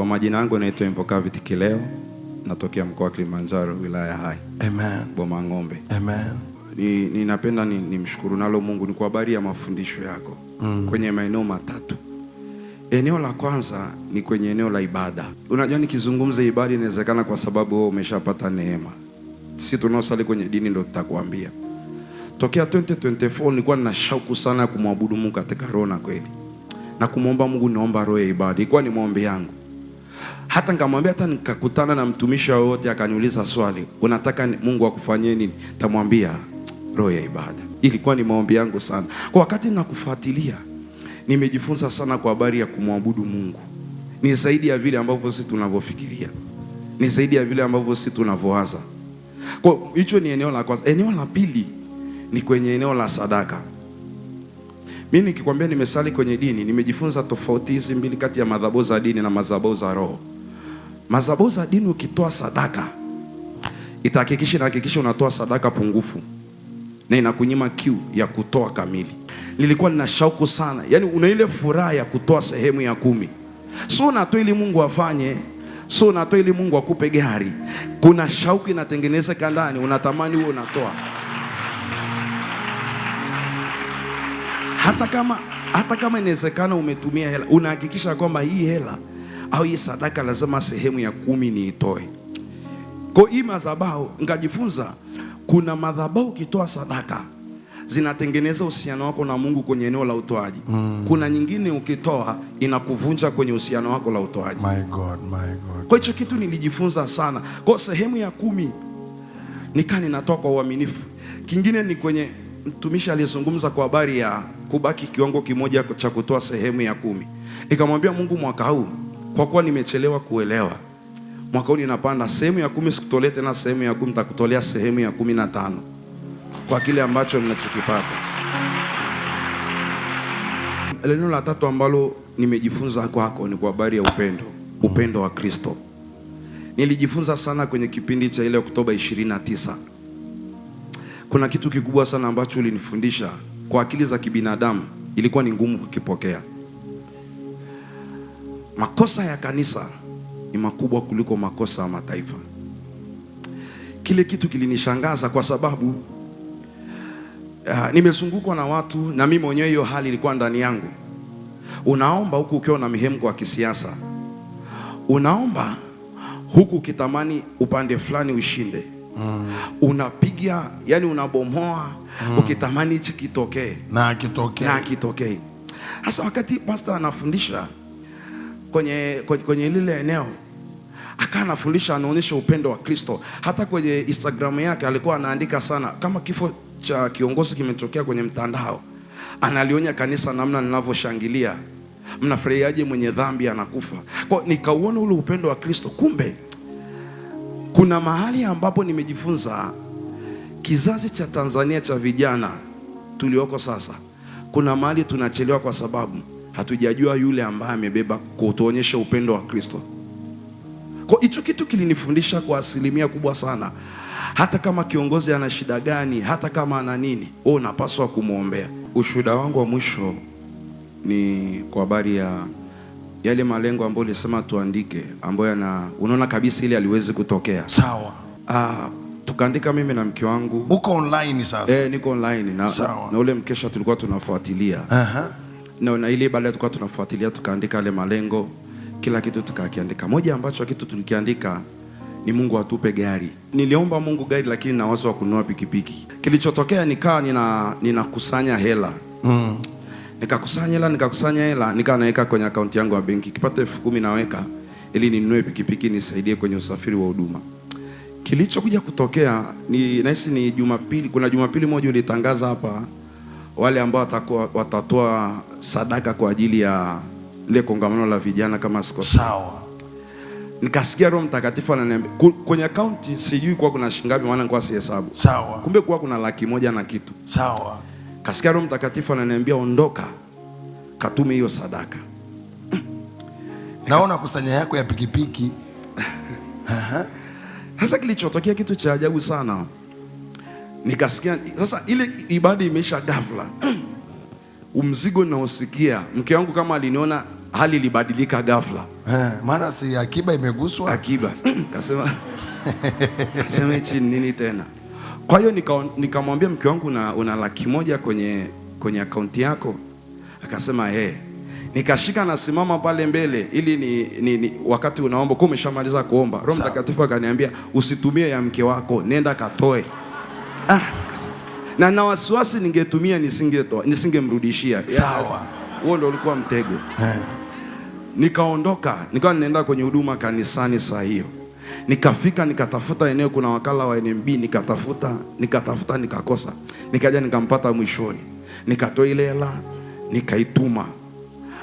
Kwa majina yangu naitwa Impokavit Kileo, natokea mkoa wa Kilimanjaro, wilaya Hai. Amen. Boma Ng'ombe. Amen. Ninapenda nimshukuru nalo Mungu ni kwa habari ya mafundisho yako kwenye maeneo matatu. Eneo la kwanza ni kwenye eneo la ibada. Unajua nikizungumza ibada inawezekana kwa sababu wewe umeshapata neema. Sisi tunaosali kwenye dini ndio tutakwambia. Tokea 2024 nilikuwa nina shauku sana ya kumwabudu Mungu katika roho na kweli. Na kumwomba Mungu, naomba roho ya ibada. Ilikuwa ni maombi yangu. Hata nikamwambia, hata nikakutana na mtumishi wote akaniuliza swali, unataka Mungu akufanyie nini? Tamwambia roho ya ibada. Ilikuwa ni maombi yangu sana. Kwa wakati ninakufuatilia, nimejifunza sana kwa habari ya kumwabudu Mungu. Ni zaidi ya vile ambavyo sisi tunavyofikiria. Ni zaidi ya vile ambavyo sisi tunavyowaza. Kwa hicho ni eneo la kwanza. Eneo la pili ni kwenye eneo la sadaka. Mimi nikikwambia nimesali kwenye dini, nimejifunza tofauti hizi mbili kati ya madhabahu za dini na madhabahu za roho. Madhabahu za dini ukitoa sadaka, itahakikisha unatoa sadaka pungufu na inakunyima kiu ya kutoa kamili. Nilikuwa nina shauku sana. Yaani una ile furaha ya kutoa sehemu ya 10. Sio unatoa ili Mungu afanye, sio unatoa ili Mungu akupe gari. Kuna shauku inatengenezeka ndani, unatamani wewe unatoa. Hata kama inawezekana umetumia hela, unahakikisha kwamba hii hela au hii sadaka lazima sehemu ya 10 niitoe. Kwa hii madhabahu ngajifunza, kuna madhabahu ukitoa sadaka zinatengeneza uhusiano wako na Mungu kwenye eneo la utoaji. Kuna nyingine ukitoa inakuvunja kwenye uhusiano wako la utoaji. My God. Kwa hicho kitu nilijifunza sana. Kwa sehemu ya 10 ninatoa kwa uaminifu. Kingine ni kwenye mtumishi aliyezungumza kwa habari ya kubaki kiwango kimoja cha kutoa sehemu ya 10. Nikamwambia Mungu, mwaka huu kwa kuwa nimechelewa kuelewa, mwaka huu ninapanda sehemu ya 10, sikutolea tena sehemu ya 10, nitakutolea sehemu ya 15 kwa kile ambacho ninachokipata. Neno la tatu ambalo nimejifunza kwako ni kwa habari ya upendo wa Kristo. Nilijifunza sana kwenye kipindi cha ile Oktoba 29. Kuna kitu kikubwa sana ambacho ulinifundisha, kwa akili za kibinadamu ilikuwa ni ngumu kukipokea. Makosa ya kanisa ni makubwa kuliko makosa ya mataifa. Kile kitu kilinishangaza kwa sababu nimezungukwa na watu, na mimi mwenyewe hiyo hali ilikuwa ndani yangu. Unaomba huku ukiwa na mihemko wa kisiasa. Unaomba huku ukitamani upande fulani ushinde. Unapiga, yani unabomoa ukitamani hichi kitokee na kitokee. Hasa wakati pastor anafundisha kwenye lile eneo, anafundisha, anaonyesha upendo wa Kristo. Hata kwenye Instagram yake alikuwa anaandika sana, kama kifo cha kiongozi kimetokea kwenye mtandao, analionya kanisa namna ninavyoshangilia, mnafurahiaje mwenye dhambi anakufa. Kwa nikauona ule upendo wa Kristo. Kumbe kuna mahali ambapo nimejifunza, kizazi cha Tanzania cha vijana tulioko sasa, kuna mahali tunachelewa kwa sababu hatujajua yule ambaye amebeba kutuonyesha upendo wa Kristo. Kwa hicho kitu kilinifundisha kwa asilimia kubwa sana. Hata kama kiongozi ana shida gani, hata kama ana nini, wewe unapaswa kumwombea. Ushuhuda wangu wa mwisho ni kwa habari ya yale malengo ambayo nilisema tuandike, ambayo unaona kabisa ile aliwezi kutokea. Sawa. Tukaandika mimi na mke wangu. Uko online sasa? Niko online na ule mkesha tulikuwa tunafuatilia. Na ile baada tulikuwa tunafuatilia, tukaandika yale malengo, kila kitu tukakiandika. Moja ambacho kitu tulikiandika ni Mungu atupe gari. Niliomba Mungu gari, lakini na wazo wa kununua pikipiki. Kilichotokea nikawa ninakusanya hela. Nikakusanya hela, nikawa naweka kwenye akaunti yangu ya benki. Kipata 10,000 naweka ili ninunue pikipiki nisaidie kwenye usafiri wa huduma. Kilichokuja kutokea ni Jumapili, kuna Jumapili moja ulitangaza hapa wale ambao watatoa sadaka kwa ajili ya ile kongamano la vijana kama siko sawa. Nikasikia Roho Mtakatifu ananiambia kwenye akaunti, sijui kwa kuna shilingi ngapi, maana nilikuwa sihesabu. Sawa. Kumbe kwa kuna 100,000 na kitu. Sawa. Kasikia Roho Mtakatifu ananiambia, ondoka katume hiyo sadaka. Naona kusanya yako ya pikipiki. Sasa kilichotokea kitu cha ajabu sana. Nikasikia sasa ile ibada imeisha ghafla. Umzigo naosikia, mke wangu kama aliniona hali ilibadilika ghafla. Mara si akiba imeguswa. Akiba kasema hichi nini tena? Kwa hiyo nikamwambia mke wangu, una 100,000 kwenye akaunti yako? Akasema Nikashika nasimama pale mbele ili ni wakati unaomba kwa umeshamaliza kuomba, Roho Mtakatifu akaniambia usitumie ya mke wako, nenda katoe. Na wasiwasi ningetumia nisingemrudishia. Sawa. Huo ndio ulikuwa mtego. Nikaondoka, nikawa ninaenda kwenye huduma kanisani saa hiyo. Nikafika nikatafuta eneo, kuna wakala wa NMB, nikatafuta nikakosa. Nikaja nikampata mwishoni. Nikatoa ile hela, nikaituma.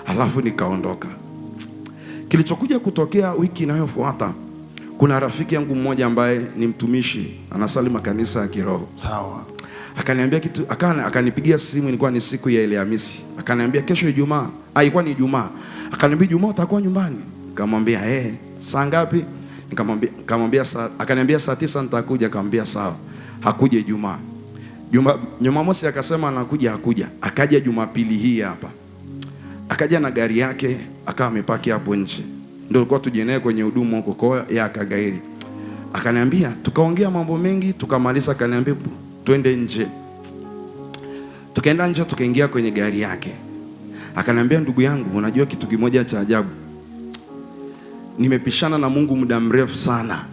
Halafu nikaondoka. Kilichokuja kutokea wiki inayofuata, kuna rafiki yangu mmoja ambaye ni mtumishi, anasali makanisa ya kiroho. Sawa. Akaniambia kitu, akanipigia simu, ilikuwa ni siku ya Alhamisi. Akaniambia kesho Ijumaa, ilikuwa ni Ijumaa. Akaniambia Ijumaa utakuwa nyumbani? Nikamwambia saa ngapi? Nikamwambia akaniambia saa 9 nitakuja. Akamwambia sawa. Hakuja Ijumaa. Jumamosi akasema anakuja, hakuja. Akaja Jumapili hii hapa. Akaja na gari yake, akawa amepaki hapo nje. Ndio tulikuwa tujenee kwenye huduma huko kwa ya akagairi. Akaniambia, tukaongea mambo mengi, tukamaliza. Akaniambia twende nje. Tukaenda nje, tukaingia kwenye gari yake. Akaniambia, ndugu yangu, unajua kitu kimoja cha ajabu? Nimepishana na Mungu muda mrefu sana,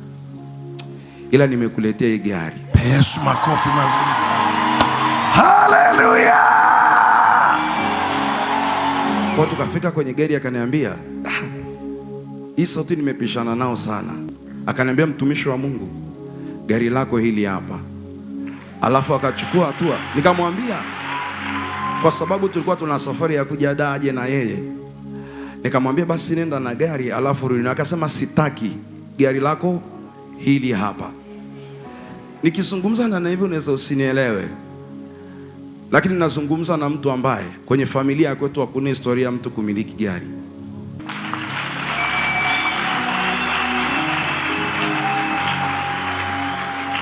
ila nimekuletea hii gari. Yesu, makofi mazuri sana. Haleluya. Kwa tukafika kwenye gari, akaniambia hii sauti nimepishana nao sana. Akaniambia, mtumishi wa Mungu, gari lako hili hapa. Alafu akachukua hatua. Nikamwambia, kwa sababu tulikuwa tuna safari ya kuja Daje na yeye, nikamwambia basi nenda na gari alafu rudi. Akasema sitaki, gari lako hili hapa. Nikizungumza na hivyo unaweza usinielewe, lakini nazungumza na mtu ambaye kwenye familia kwetu hakuna historia mtu kumiliki gari.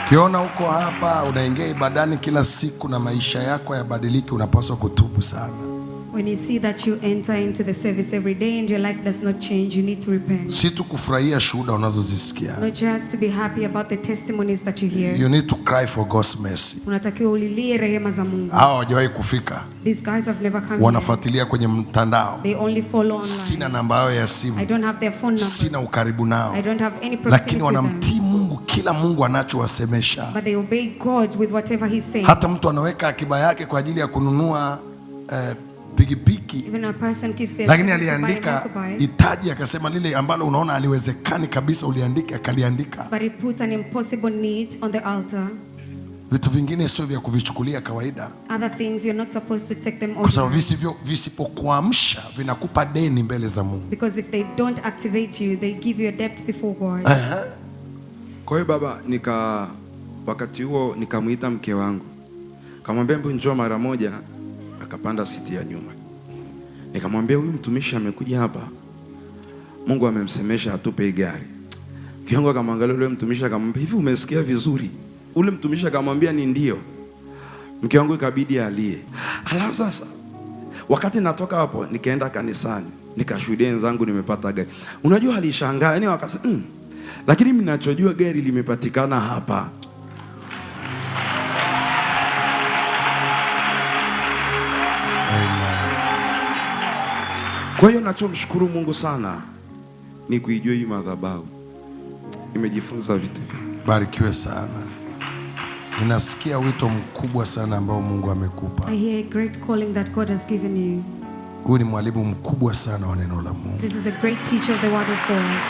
Kiona uko hapa unaingia ibadani kila siku na maisha yako yabadiliki, unapaswa kutubu sana. When you see that you enter into the service every day and your life does not change, you need to repent. Si tu kufurahia shuhuda unazozisikia. Not just to be happy about the testimonies that you hear. You need to cry for God's mercy. Unatakiwa ulilie rehema za Mungu. Hao hawajawahi kufika. These guys have never come. Wanafuatilia kwenye mtandao. They only follow online. Sina namba yao ya simu. I don't have their phone numbers. Sina ukaribu nao. I don't have any proximity. Lakini wanamtii Mungu kila Mungu anachowasemesha. But they obey God with whatever he says. Hata mtu anaweka akiba yake kwa ajili ya kununua pikipiki, lakini aliandika hitaji, akasema lile ambalo unaona aliwezekani kabisa uliandika, akaliandika. But he put an impossible need on the altar. Vitu vingine sio vya kuvichukulia kawaida. Other things you're not supposed to take them over. Kwa sababu visipokuamsha vinakupa deni mbele za Mungu. Because if they don't activate you, they give you a debt before God. Kwa hiyo baba, wakati huo nikamuita mke wangu. Kamwambia njoo mara moja. Akapanda siti ya nyuma. Nikamwambia huyu mtumishi amekuja hapa, Mungu amemsemesha atupe gari. Mke wangu akamwangalia yule mtumishi akamwambia, hivi umesikia vizuri? Ule mtumishi akamwambia ni ndio. Mke wangu ikabidi alie. Alafu sasa wakati natoka hapo nikaenda kanisani, nikashuhudia wenzangu nimepata gari. Unajua alishangaa, yani wakasema lakini mimi ninachojua gari limepatikana hapa. Kwa hiyo nachomshukuru Mungu sana ni kuijua hii madhabahu. Nimejifunza vitu vingi. Barikiwe sana. Ninasikia wito mkubwa sana ambao Mungu amekupa. I hear a great calling that God has given you. Huyu ni mwalimu mkubwa sana wa neno la Mungu. This is a great teacher of the word of God.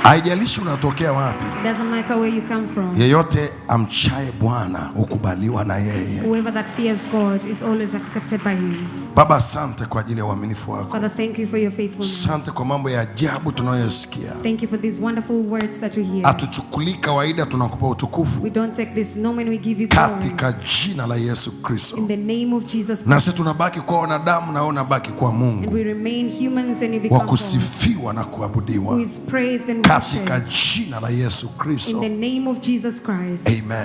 Haijalishi unatokea wapi. It doesn't matter where you come from. Yeyote amchaye Bwana hukubaliwa na yeye. Whoever that fears God is always accepted by him. Baba, asante kwa ajili ya uaminifu wako. Father, thank you for your faithfulness. Asante kwa mambo ya ajabu tunayosikia. Thank you for these wonderful words that we hear. Hatuchukulii kawaida, tunakupa utukufu. We don't take this normal, we give you glory. Katika jina la Yesu Kristo. In the name of Jesus Christ. Na sisi tunabaki kwa wanadamu na unabaki kwa Mungu. And we remain humans and you become God. Wa kusifiwa na kuabudiwa. Who is praised and worshipped. Katika jina la Yesu Kristo. In the name of Jesus Christ. Amen.